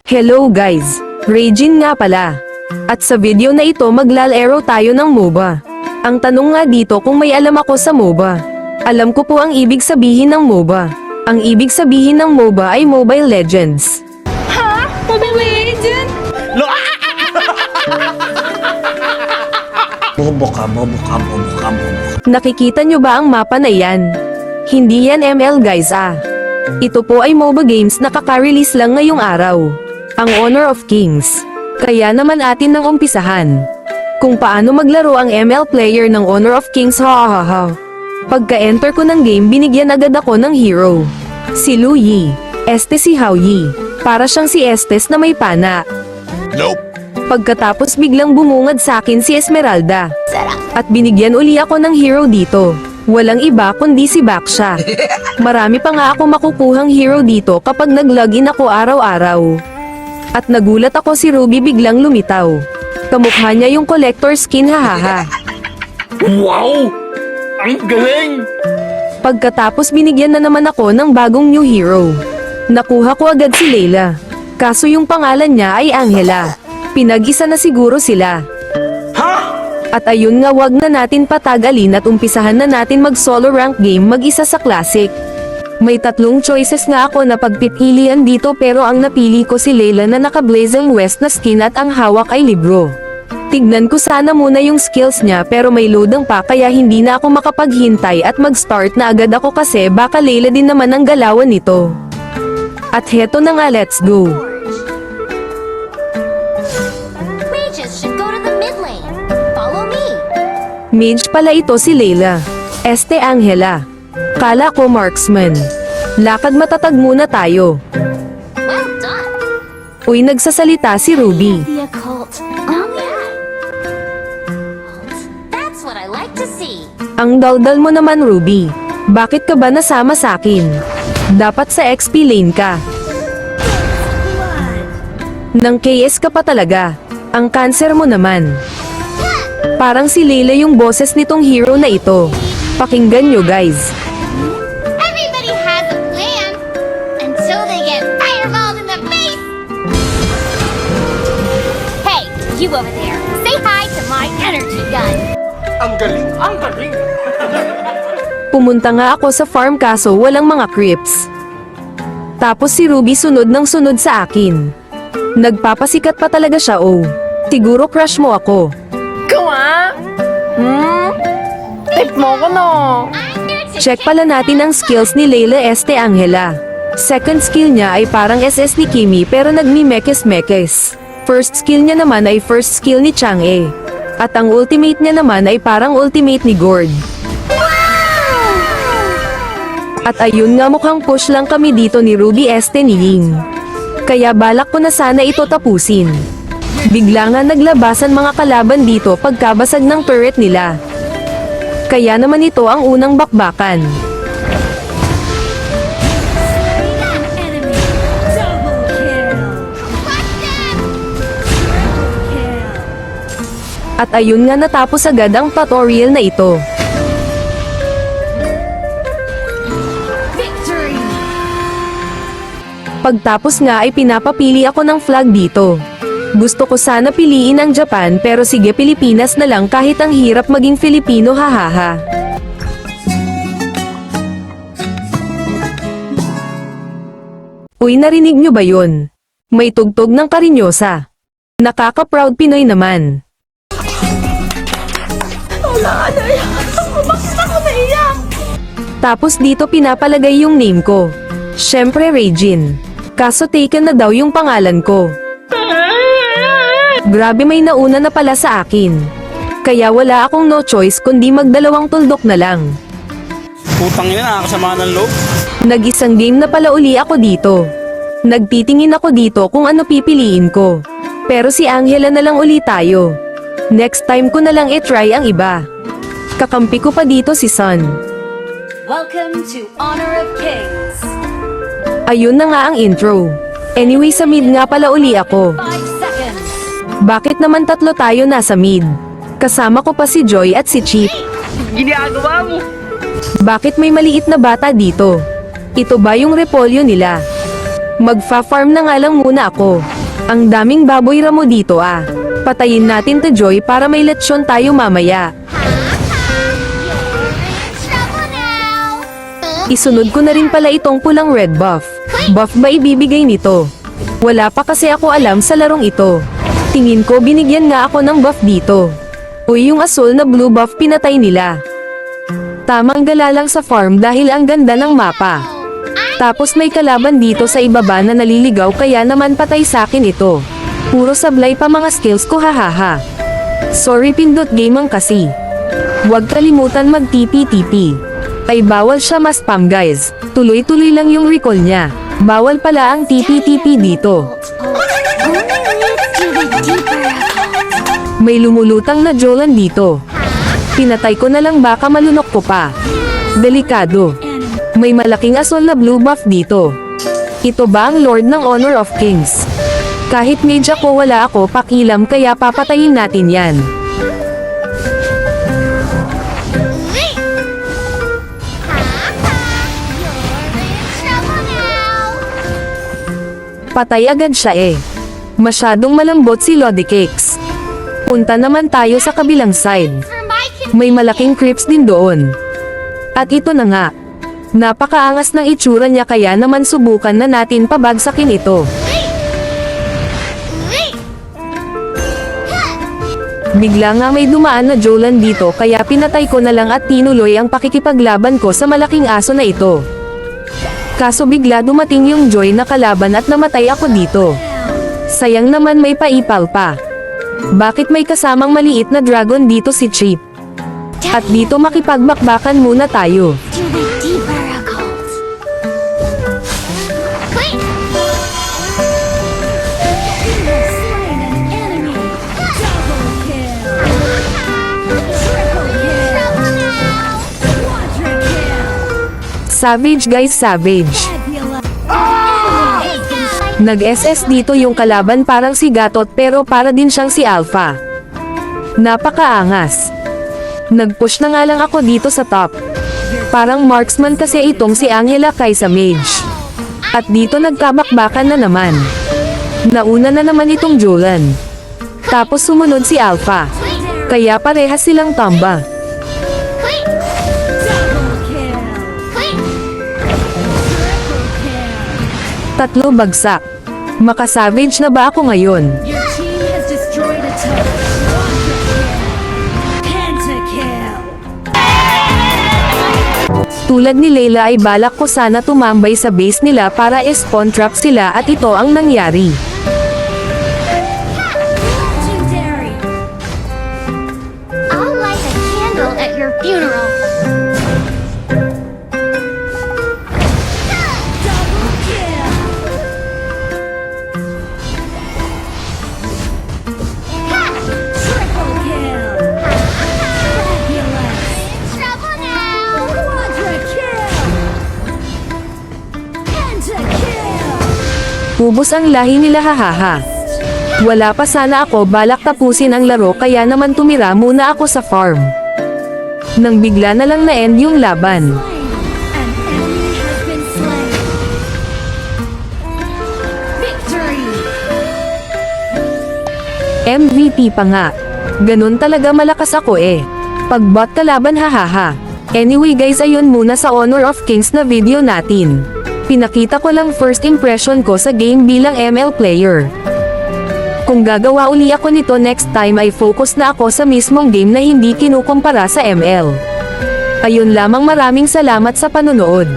Hello guys! Regine nga pala. At sa video na ito maglalaro tayo ng MOBA. Ang tanong nga dito kung may alam ako sa MOBA. Alam ko po ang ibig sabihin ng MOBA. Ang ibig sabihin ng MOBA ay Mobile Legends. Ha? Mobile Legends? Bobo ka. Nakikita nyo ba ang mapa na yan? Hindi yan ML guys ah. Ito po ay MOBA games na kaka-release lang ngayong araw. Ang Honor of Kings. Kaya naman atin nang umpisahan. Kung paano maglaro ang ML player ng Honor of Kings ha. Pagka-enter ko ng game binigyan agad ako ng hero. Si Lu Yi. Este si Hao Yi. Para siyang si Estes na may pana. Nope. Pagkatapos biglang bumungad sa akin si Esmeralda. At binigyan uli ako ng hero dito. Walang iba kundi si Baksha. Marami pa nga ako makukuhang hero dito kapag nag-login ako araw-araw. At nagulat ako si Ruby biglang lumitaw. Kamukha niya yung collector skin hahaha. Wow! Ang galing! Pagkatapos binigyan na naman ako ng bagong new hero. Nakuha ko agad si Layla. Kaso yung pangalan niya ay Angela. Pinag-isa na siguro sila. Ha? At ayun nga wag na natin patagalin at umpisahan na natin mag solo rank game mag-isa sa classic. May tatlong choices nga ako na pagpipilian dito pero ang napili ko si Layla na naka-Blazing West na skin at ang hawak ay libro. Tignan ko sana muna yung skills niya pero may loading pa kaya hindi na ako makapaghintay at mag-start na agad ako kasi baka Layla din naman ang galawan nito. At heto na nga, let's go. Mages should go to the mid lane. Follow me. Mage pala ito si Layla. Este Angela. Kala ko marksman. Lakad matatag muna tayo. Well done. Uy, nagsasalita si Ruby. The occult. Oh yeah. That's what I like to see. Ang daldal mo naman, Ruby. Bakit ka ba nasama sa akin? Dapat sa XP lane ka. Nang KS ka pa talaga. Ang cancer mo naman. Parang si Layla yung boses nitong hero na ito. Pakinggan nyo guys. Everybody has a plan until they get fireballed in the face. Hey, you over there. Say hi to my energy gun. Ang galing! Ang galing! Pumunta nga ako sa farm kaso walang mga creeps. Tapos si Ruby sunod ng sunod sa akin. Nagpapasikat pa talaga siya oh. Siguro crush mo ako. Gawa? Tip mo ko no. Check pala natin ang skills ni Layla Este Angela. Second skill niya ay parang SS ni Kimi pero nagmi-mekes-mekes. First skill niya naman ay first skill ni Chang'e. At ang ultimate niya naman ay parang ultimate ni Gord. At ayun nga mukhang push lang kami dito ni Ruby Este ni Ying. Kaya balak ko na sana ito tapusin. Bigla nga naglabasan mga kalaban dito pagkabasag ng turret nila. Kaya naman ito ang unang bakbakan. At ayun nga natapos agad ang tutorial na ito. Pagtapos nga ay pinapapili ako ng flag dito. Gusto ko sana piliin ang Japan pero sige Pilipinas na lang kahit ang hirap maging Filipino hahaha. Uy, narinig nyo ba yun? May tugtog ng Karinyosa. Nakaka-proud Pinoy naman. Tapos dito pinapalagay yung name ko. Syempre Regine. Kaso taken na daw yung pangalan ko. Grabe may nauna na pala sa akin. Kaya wala akong no choice kundi magdalawang tuldok na lang. Putang ina, nakakasama ng loob. Nag-isang game na pala uli ako dito. Nagtitingin ako dito kung ano pipiliin ko. Pero si Angela na lang uli tayo. Next time ko na lang i-try ang iba. Kakampi ko pa dito si Sun. Welcome to Honor of Kings. Ayun na nga ang intro. Anyway sa mid nga pala uli ako. 5 seconds. Bakit naman tatlo tayo nasa mid? Kasama ko pa si Joy at si Chip. Ginagawa mo. Bakit may maliit na bata dito? Ito ba yung repolyo nila? Magfa-farm na nga lang muna ako. Ang daming baboy ramo dito ah. Patayin natin to Joy para may lechon tayo mamaya. Trouble now. Isunod ko na rin pala itong pulang red buff. Buff ba ibibigay nito? Wala pa kasi ako alam sa larong ito. Tingin ko binigyan nga ako ng buff dito. Uy, yung asul na blue buff pinatay nila. Tamang gala lang sa farm dahil ang ganda ng mapa. Tapos may kalaban dito sa ibaba na naliligaw kaya naman patay sa akin ito. Puro sablay pa mga skills ko hahaha. Sorry pindot gamang kasi. Huwag kalimutan mag TP-TP. Ay bawal siya ma-spam guys. Tuloy-tuloy lang yung recall niya. Bawal pala ang TP-TP dito. Only leads to the deeper occult. May lumulutang na Jolan dito. Pinatay ko na lang baka malunok ko pa. Delikado. May malaking asol na blue buff dito. Ito ba ang Lord ng Honor of Kings? Kahit mage ako wala ako pakilam kaya papatayin natin yan. Wait. You're in trouble now. Patay agad siya eh. Masyadong malambot si Lodi Cakes. Punta naman tayo sa kabilang side. For my May malaking creeps din doon. At ito na nga. Napakaangas ng itsura niya kaya naman subukan na natin pabagsakin ito. Bigla nga may dumaan na Jolan dito kaya pinatay ko na lang at tinuloy ang pakikipaglaban ko sa malaking aso na ito. Kaso bigla dumating yung Joy na kalaban at namatay ako dito. Sayang naman may paipal pa. Bakit may kasamang maliit na dragon dito si Chip? At dito makipagbakbakan muna tayo. To the deeper occult. Wait. Slain an enemy. Double kill. Triple kill. Trouble now. Quadra kill. Savage guys, savage. Nebula. Nag-SS dito yung kalaban parang si Gatot pero para din siyang si Alpha. Napakaangas. Nag-push na nga lang ako dito sa top. Parang marksman kasi itong si Angela kaysa mage. At dito nagkabakbakan na naman. Nauna na naman itong Jolan. Tapos sumunod si Alpha. Kaya parehas silang tamba. Wait. Double kill. Wait. Triple kill. Tatlo bagsak. Makasavage na ba ako ngayon? Your team has destroyed a turret. Pentakill. Tulad ni Layla ay balak ko sana tumambay sa base nila para spawn trap sila at ito ang nangyari. Legendary. I'll light a candle at your funeral. Double kill. Triple kill. Fabulous. Trouble now. Quadra kill. Pentakill. Ubos ang lahi nila hahaha. Wala pa sana ako balak tapusin ang laro kaya naman tumira muna ako sa farm. Nang bigla na lang na-end yung laban. An enemy has been slain. Victory. MVP pa nga. Ganun talaga malakas ako eh. Pag bot kalaban hahaha. Anyway guys ayun muna sa Honor of Kings na video natin. Pinakita ko lang first impression ko sa game bilang ML player. Kung gagawa uli ako nito next time ay focus na ako sa mismong game na hindi kinukumpara sa ML. Ayun lamang, maraming salamat sa panonood.